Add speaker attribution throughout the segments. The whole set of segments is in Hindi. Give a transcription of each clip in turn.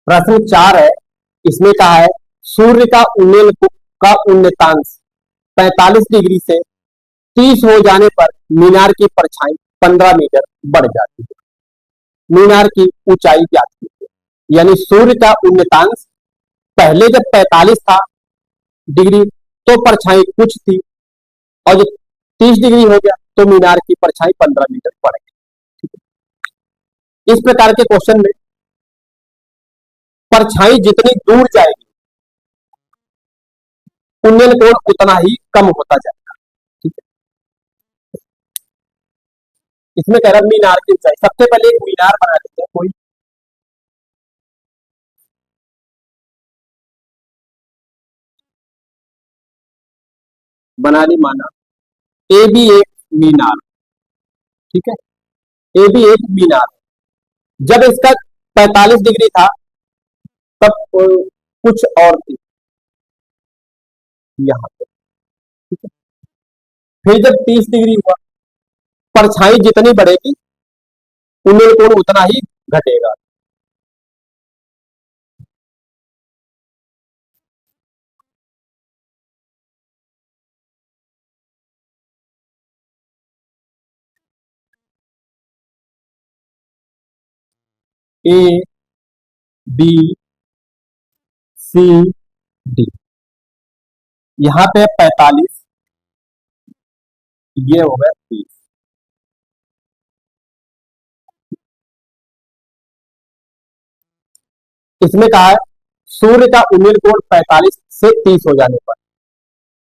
Speaker 1: प्रश्न 4 है। इसमें कहा है सूर्य का का उन्नतांश 45 डिग्री से 30 हो जाने पर मीनार की परछाई 15 मीटर बढ़ जाती है। मीनार की ऊंचाई ज्ञात कीजिए। यानी सूर्य का उन्नतांश पहले जब 45 था डिग्री तो परछाई कुछ थी, और जब 30 डिग्री हो गया तो मीनार की परछाई 15 मीटर बढ़ गई। इस प्रकार के क्वेश्चन में परछाई जितनी दूर जाएगी उन्नयन कोण उतना ही कम होता जाएगा। ठीक है, इसमें कह रहा मीनार की ऊंचाई। सबसे पहले एक मीनार बना लेते हैं कोई। बना ली, माना ए भी एक मीनार। ठीक है, ए भी एक मीनार। जब इसका 45 डिग्री था तब कुछ और थी यहाँ पे। ठीक है, फिर जब 30 डिग्री हुआ परछाई जितनी बढ़ेगी उन्नयन कोण उतना ही घटेगा। ए बी सी डी, यहाँ पे 45, ये हो गया 30। इसमें कहा है सूर्य का उन्नयन कोण 45 से 30 हो जाने पर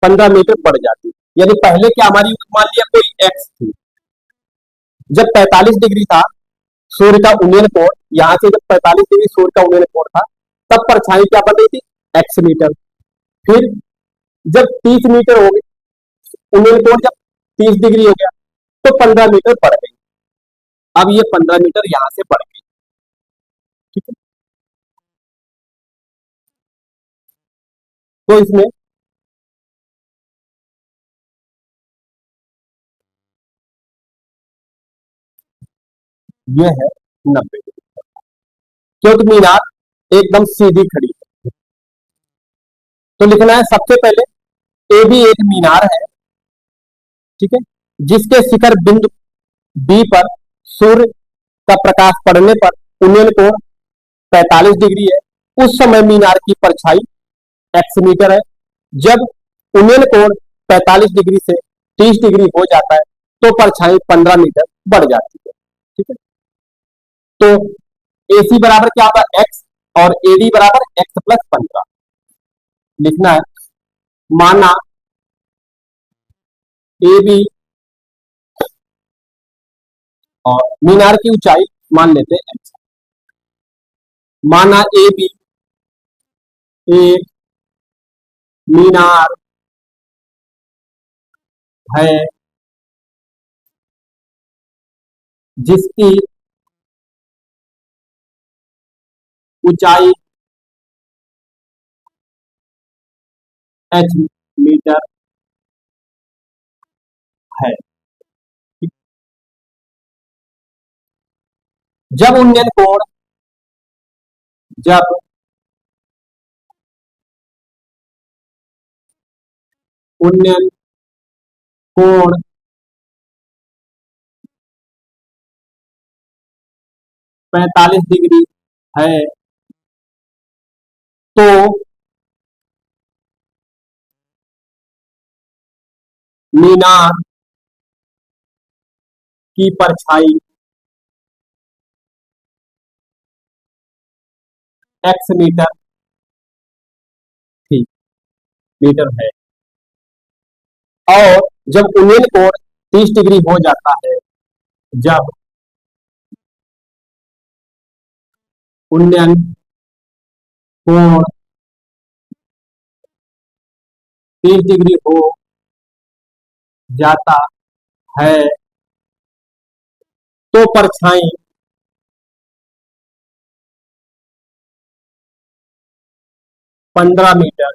Speaker 1: 15 मीटर बढ़ जाती है। यानी पहले क्या हमारी मान लिया कोई एक्स थी, जब 45 डिग्री था सूर्य का उन्नयन कोण, यहां से जब 45 डिग्री सूर्य का उन्नयन कोण था तब परछाई क्या बन रही थी, एक्स मीटर। फिर जब 30 मीटर हो गई उन्नयन कोण, जब 30 डिग्री हो गया तो 15 मीटर बढ़ गई। अब ये 15 मीटर यहां से बढ़ गई। ठीक है, तो इसमें यह है 90 डिग्री, क्योंकि मीनार एकदम सीधी खड़ी है। तो लिखना है सबसे पहले ए भी एक मीनार है। ठीक है, जिसके शिखर बिंदु बी पर सूर्य का प्रकाश पड़ने पर उन्नयन कोण 45 डिग्री है। उस समय मीनार की परछाई एक्स मीटर है। जब उन्नयन कोण 45 डिग्री से 30 डिग्री हो जाता है तो परछाई 15 मीटर बढ़ जाती है। ठीक है, तो AC बराबर क्या होगा, एक्स, और AD बराबर एक्स प्लस 15 लिखना है। माना AB और मीनार की ऊंचाई मान लेते हैं एक्स। माना AB एक मीनार है जिसकी ऊंचाई h मीटर है। जब उन्नयन कोण जब उन्नयन कोण 45 डिग्री है तो मीनार की परछाई एक्स मीटर थी, मीटर है। और जब उन्नयन कोण 30 डिग्री हो जाता है, जब उन्नयन कोण 30 डिग्री हो जाता है तो परछाई 15 मीटर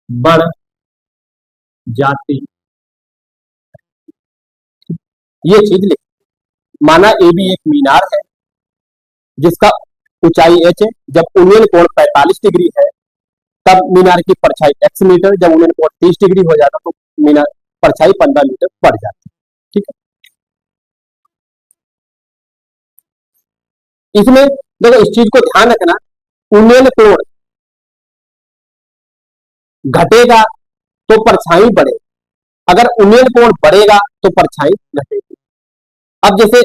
Speaker 1: बढ़ जाती। ये चीज लिख, माना ए बी एक मीनार है जिसका ऊंचाई h है। जब उन्नयन कोण 45 डिग्री है तब मीनार की परछाई x मीटर, जब उन्नयन कोण 30 डिग्री हो जाता तो मीनार परछाई 15 मीटर बढ़ जाती है। ठीक है, इसमें देखो इस चीज को ध्यान रखना, उन्नयन कोण घटेगा तो परछाई बढ़े, अगर उन्नयन कोण बढ़ेगा तो परछाई घटेगी। अब जैसे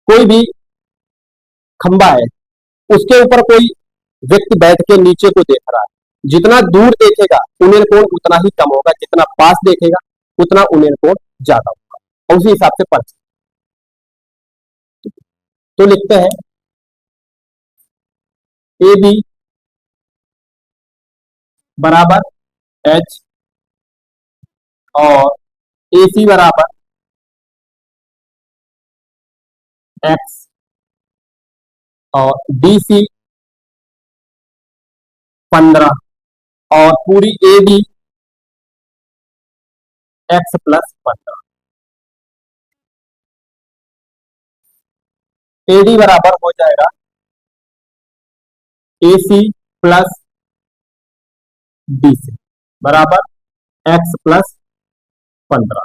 Speaker 1: कोई भी खंबा है, उसके ऊपर कोई व्यक्ति बैठ के नीचे को देख रहा है, जितना दूर देखेगा उन्नयन कोण उतना ही कम होगा, जितना पास देखेगा उतना उन्नयन कोण ज्यादा होगा, और उसी हिसाब से परछाई। तो लिखते हैं ए बी बराबर एच और ए सी बराबर एक्स और डी सी 15 और पूरी A B X plus 15। A D बराबर हो जाएगा ए सी प्लस डी सी बराबर एक्स प्लस 15,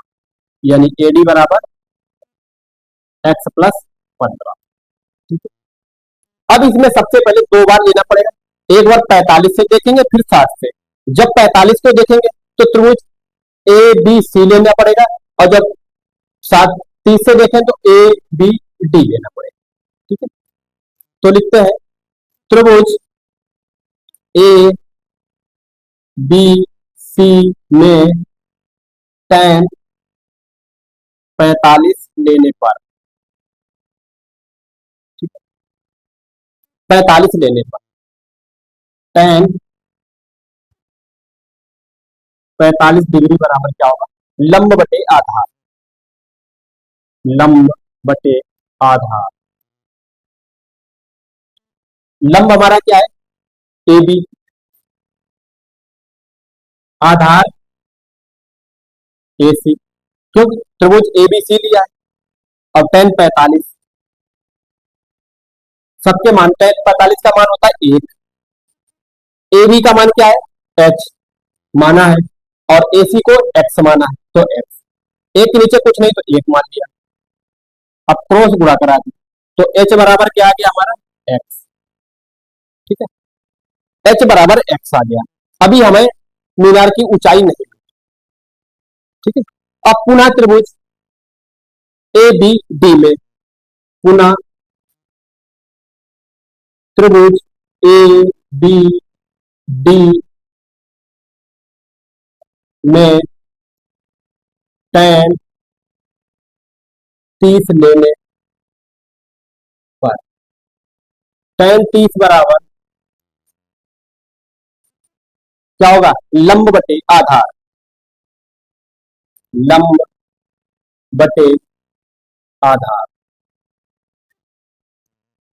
Speaker 1: यानी ए डी बराबर एक्स प्लस 15। ठीक है, अब इसमें सबसे पहले दो बार लेना पड़ेगा, एक बार 45 से देखेंगे फिर 60 से। जब 45 को देखेंगे तो त्रिभुज ए बी सी लेना पड़ेगा, और जब 30 से देखें तो ए बी डी लेना पड़ेगा। ठीक है, तो लिखते हैं त्रिभुज ए बी सी में tan 45 लेने पर, 45 लेने पर tan 45 डिग्री बराबर क्या होगा, लंब बटे आधार, लंब बटे आधार। लंब हमारा क्या है ए बी, आधार ए सी, क्योंकि त्रिभुज ए बी सी लिया है। और tan 45 सबके मान, tan 45 का मान होता है 1, ए बी का मान क्या है h माना है, और ए सी को x माना है, तो x एक के नीचे कुछ नहीं तो 1 मान लिया। अब क्रॉस गुणा करा दी तो h बराबर क्या आ गया हमारा x। ठीक है, h बराबर x आ गया। अभी हमें मीनार की ऊंचाई नहीं, ठीक है। अब पुनः त्रिभुज ए बी डी में, पुनः त्रिभुज ए बी डी में tan 30 लेने पर tan 30 बराबर क्या होगा, लंब बटे आधार, लंब बटे आधार।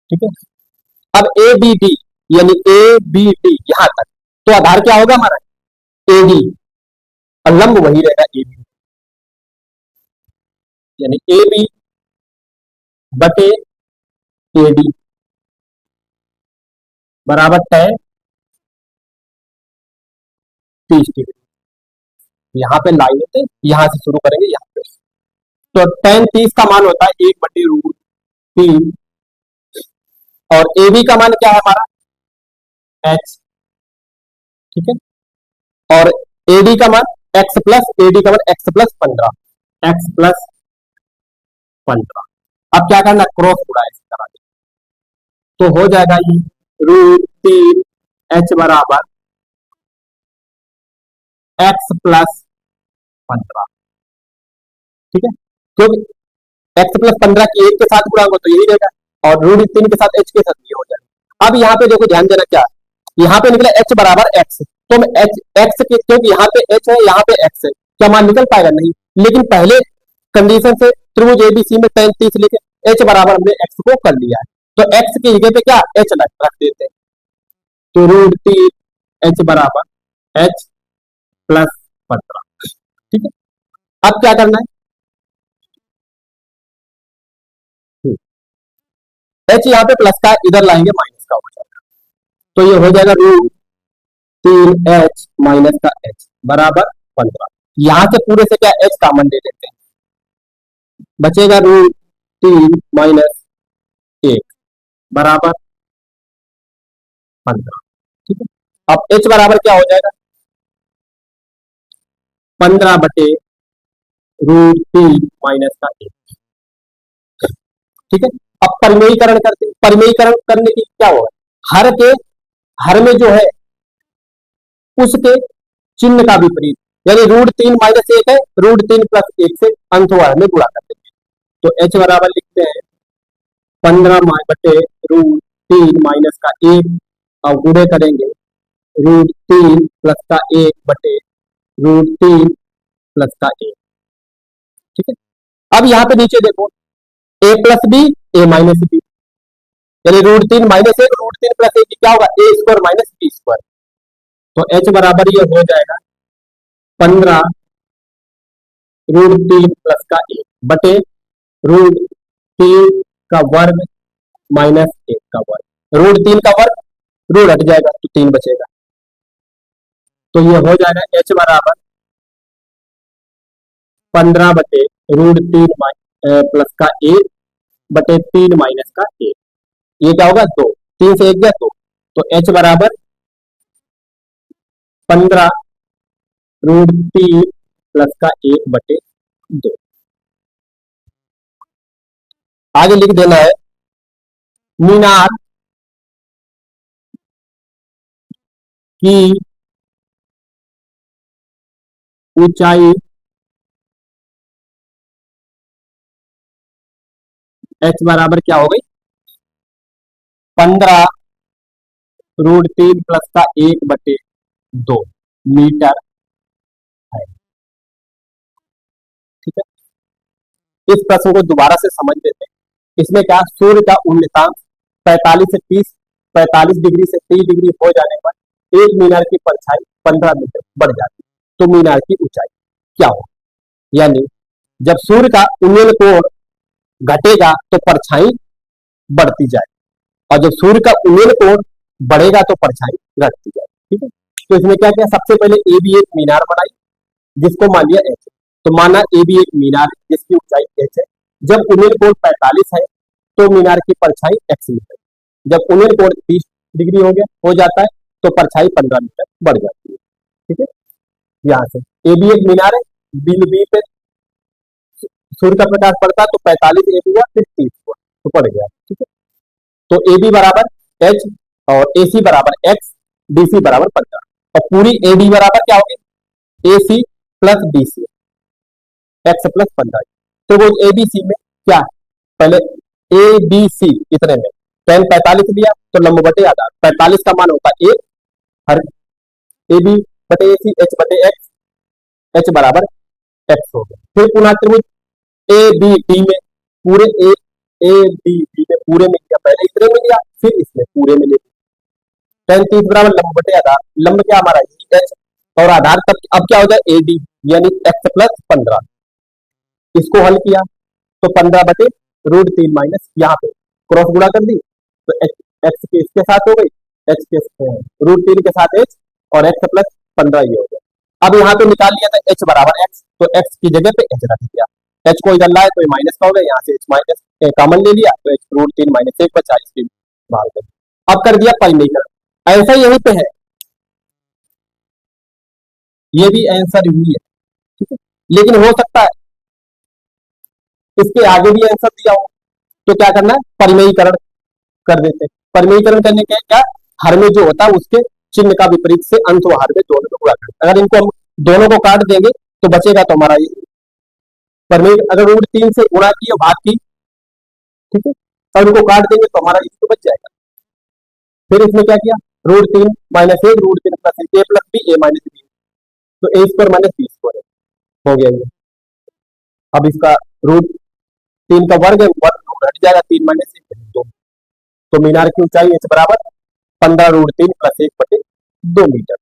Speaker 1: ठीक है, अब ए बी डी यानी ए बी डी यहां तक, तो आधार क्या होगा हमारा ए डी, और लंब वही रहेगा ए बी, यानी ए बी बटे ए डी बराबर tan 30 डिग्री। यहाँ पे लाइन होते, यहां से शुरू करेंगे यहाँ पे, तो tan 30 का मान होता है 1/√3, और ए बी का मान क्या है हमारा h। ठीक है, और ए डी का मान x प्लस, ए डी का मान x प्लस 15, x प्लस 15। अब क्या करना, क्रॉस गुणा इस तरह, तो हो जाएगा ये √3 h बराबर x प्लस 15। ठीक है, क्योंकि x प्लस 15 की 1 के साथ गुणा होगा तो यही रहेगा, और √3 के साथ h के साथ ये हो जाएगा। अब यहाँ पे देखो ध्यान देना, क्या यहाँ पे निकला h बराबर x, तो हम x के, क्योंकि यहाँ पे h है यहाँ पे x है, क्या मान निकल पाएगा नहीं, लेकिन पहले कंडीशन से त्रिभुज एबीसी में tan 30 लेके h बराबर हमने x को कर लिया है, तो x की जगह पे क्या h रख देते हैं, तो √3 h बराबर h प्लस 15। ठीक है, अब क्या करना है, एच यहाँ पे प्लस का, इधर लाएंगे माइनस का हो जाएगा, तो ये हो जाएगा √3h माइनस का h बराबर 15। यहां से पूरे से क्या h कॉमन ले लेते हैं, बचेगा √3 माइनस 1 बराबर 15। ठीक है, अब h बराबर क्या हो जाएगा, 15/√3 माइनस का 1। ठीक है, अब परिमेयीकरण करते हैं। परिमेयीकरण करने की क्या होगा, हर में जो है उसके चिन्ह का विपरीत, यानी √3 माइनस 1 है, √3 प्लस 1 से अंतवार में गुणा कर देंगे, तो h बराबर लिखते हैं 15/√3 माइनस का 1, और गुणे करेंगे √3 प्लस का 1 बटे √3 प्लस का 1। ठीक है, अब यहाँ पे नीचे देखो a plus B, a minus B, यानी √3 माइनस 1, √3 प्लस 1 क्या होगा, a square minus B square, तो h बराबर ये हो जाएगा 15√3 प्लस का 1 बटे √3 का वर्ग माइनस 1 का वर्ग, √3 का वर्ग रूट हट जाएगा तो 3 बचेगा, तो ये हो जाएगा h बराबर 15/√3 प्लस का 1 बटे 3 माइनस का 1, ये क्या होगा 2, 3 से 1 गया 2, तो h बराबर 15√3 प्लस का 1 बटे 2। आगे लिख देना है मीनार की ऊंचाई h बराबर क्या हो गई, 15√3 प्लस का 1 बटे 2 मीटर है। ठीक है, इस प्रश्न को दोबारा से समझ लेते हैं। इसमें क्या, सूर्य का उन्नतांश 45 डिग्री से 30 डिग्री हो जाने पर एक मीनार की परछाई 15 मीटर बढ़ जाती है, तो मीनार की ऊंचाई क्या हो, यानी जब सूर्य का उन्नयन कोण घटेगा तो परछाई बढ़ती जाए, और जब सूर्य का उन्नयन कोण बढ़ेगा तो परछाई घटती जाए। ठीक है, तो इसमें क्या किया, सबसे पहले ए बी एक मीनार बनाई जिसको मान लिया एच, तो माना ए बी एक मीनार है जिसकी ऊंचाई एच है। जब उन्नयन कोण 45 है तो मीनार की परछाई एक्स मीटर, जब उन्नयन कोण 30 डिग्री हो जाता है तो परछाई 15 मीटर बढ़ जाती है। ठीक है, यहाँ से ए बी एक मीनार है, बिंदु बी पे सूर्य का प्रकाश पड़ता है तो 45 ए बी हुआ, फिर 30 हुआ तो पड़ गया। ठीक है, तो ए बी बराबर एच और ए सी बराबर एक्स, डी सी बराबर 15, और पूरी ए डी बराबर क्या होगी, A C plus B C, x plus 15। तो वो ए बी सी में क्या, पहले ए बी सी इतने में tan 45 लिया तो लंब बटे आधार, 45 का मान होता है 1, हर ए बी बटे ए सी, एच बटे एक्स, एच बराबर एक्स हो गया। फिर पुनः त्रिभुज ए बी डी में पूरे ए बी डी में पूरे में लिया, पहले इतने में लिया फिर इसमें पूरे में ले लिया, tan 30 बराबर लंब बटे आधार, लंब क्या हमारा एच और आधार तक, अब क्या हो जाए ए डी यानी एक्स प्लस 15, इसको हल किया तो 15/√3 माइनस यहाँ पे क्रॉस गुणा कर दी तो एक्स के इसके साथ हो गई, एच के √3 के साथ एच और एक्स प्लस 15 ये हो गया। अब यहाँ पे निकाल लिया था एच बराबर एक्स, तो एक्स की जगह पे एच रख दिया, एच को इधर लाए तो ये माइनस का हो गया, यहाँ से एच माइनस कॉमन ले लिया तो एच √3 माइनस 1 बचा, इसके बाहर कर, अब कर दिया परिमेयीकरण। ऐसा यहीं पे है, ये भी आंसर यही है। ठीक है, लेकिन हो सकता है इसके आगे भी आंसर दिया हो, तो क्या करना है, परिमेयीकरण कर देते हैं। परिमेयीकरण करने के क्या, हर में जो होता है उसके चिन्ह का विपरीत से अंत व हर में दोनों को गुणा करते, अगर इनको हम दोनों को काट देंगे तो बचेगा तो हमारा ये परिमेय, अगर √3 से गुणा की और भाग की, ठीक है, और इनको काट देंगे तो हमारा ये तो बच जाएगा। फिर इसमें क्या किया, √3 माइनस 1, √3 प्लस ए प्लस बी, ए माइनस बी, तो ए स्क्वायर माइनस बी स्क्वायर हो गया ये। अब इसका √3 का वर्ग है, वर्ग हट जाएगा, 3 माइनस 1 2, तो मीनार की ऊंचाई एच बराबर 15√3 प्लस 1 बटे 2 मीटर।